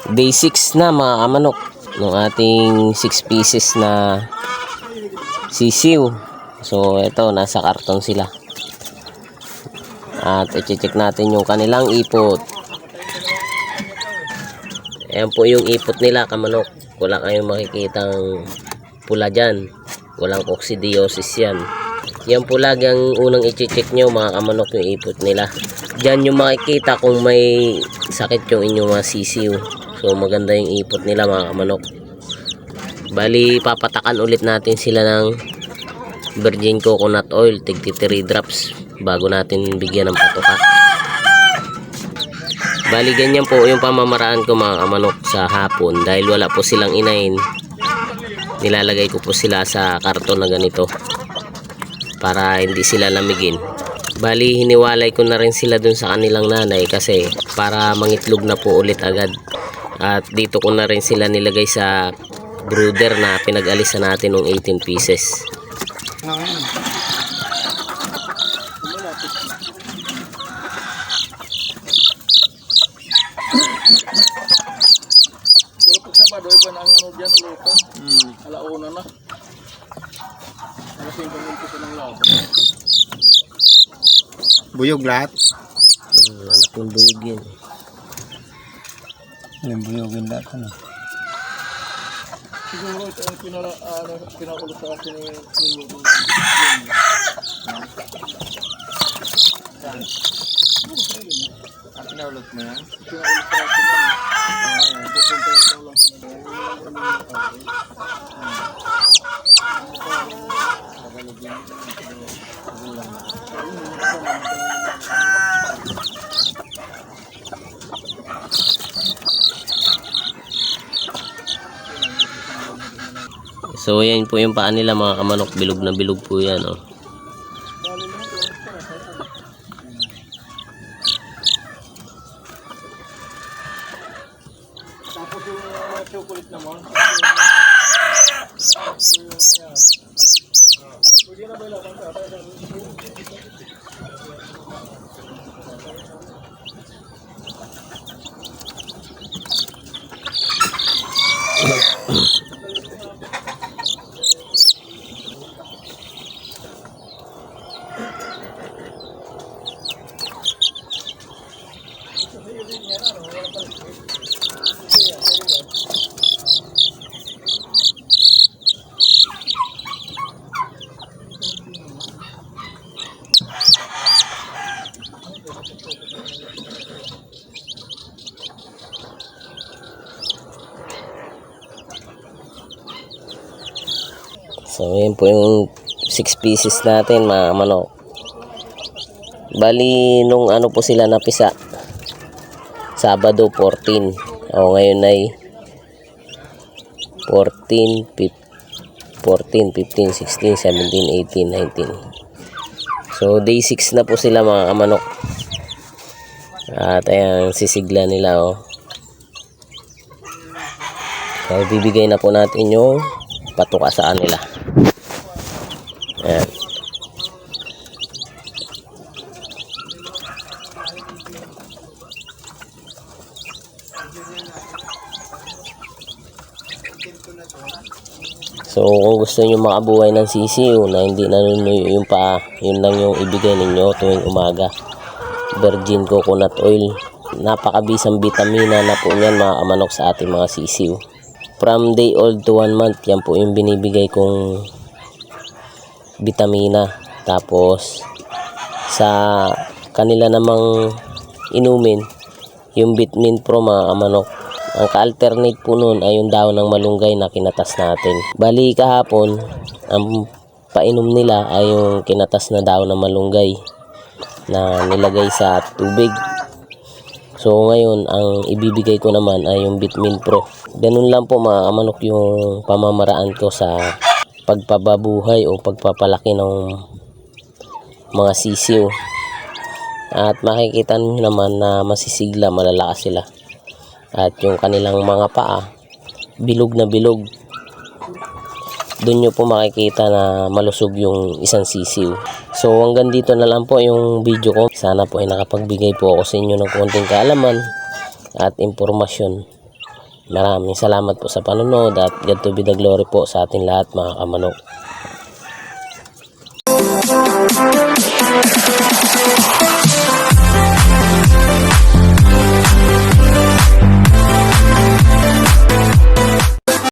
Day 6 na mga kamanok ng ating 6 pieces na sisiw. So ito, nasa karton sila. At i-check natin yung kanilang ipot. Ayan po yung ipot nila kamanok. Wala kayong makikitang pula dyan. Walang coccidiosis yan. Yan po lagi ang unang i-check nyo mga kamanok, yung ipot nila. Dyan yung makikita kung may sakit yung inyong mga sisiw. So maganda yung ipot nila mga kamanok. Bali papatakan ulit natin sila ng virgin coconut oil, tigti 3 drops bago natin bigyan ng patuka. Bali ganyan po yung pamamaraan ko mga kamanok sa hapon. Dahil wala po silang inahin, nilalagay ko po sila sa karton na ganito para hindi sila lamigin. Bali hiniwalay ko na rin sila dun sa kanilang nanay kasi para mangitlog na po ulit agad. At dito ko na rin sila nilagay sa brooder na pinag-alisan natin ng 18 pieces. Pero pag Sabado, iba na ang ano dyan, ulitan. Alauna na. Alasing kang umpisa ng lahat. Buyog lahat. Anak ng buyog yun. Yung buyogin lahat ano. Siguro ito ang pinakulo sa akin yung saan? Pinaulot mo yan? Pinaulot sa akin yan. Pupunta yung lang sa So yan po yung paa nila mga kamanok, bilog na bilog po yan oh. tapos yung chocolate naman. Pwede na ba ilaban ka? So yan po yung 6 pieces natin mga manok. Bali nung ano po sila napisa Sabado 14. O ngayon ay 14, 15, 16, 17, 18, 19. So day 6 na po sila mga manok. At ayan sisigla nila oh. So bibigay na po natin yung patuka sa kanila. Ayan. So kung gusto niyo makabuhay ng sisiw na hindi nanunuyo yung paa, yun lang yung ibigay ninyo tuwing umaga. Virgin coconut oil. Napakabisang vitamina na po niyan mga kamanok sa ating mga sisiw. From day old to 1 month, yan po yung binibigay kong vitamina. Tapos sa kanila namang inumin yung Vitamin Pro mga kamanok. Ang ka-alternate po nun ay yung daon ng malunggay na kinatas natin. Bali kahapon ang painom nila ay yung kinatas na daon ng malunggay na nilagay sa tubig. So ngayon ang ibibigay ko naman ay yung Vitamin Pro. Ganun lang po mga kamanok yung pamamaraan ko sa pagpababuhay o pagpapalaki ng mga sisiw. At makikita nyo naman na masisigla, malalakas sila. At yung kanilang mga paa, bilog na bilog. Doon nyo po makikita na malusog yung isang sisiw. So hanggang dito na lang po yung video ko. Sana po ay nakapagbigay po ako sa inyo ng konting kaalaman at impormasyon Maraming salamat po sa panonood at God to be the glory po sa ating lahat mga kamanok.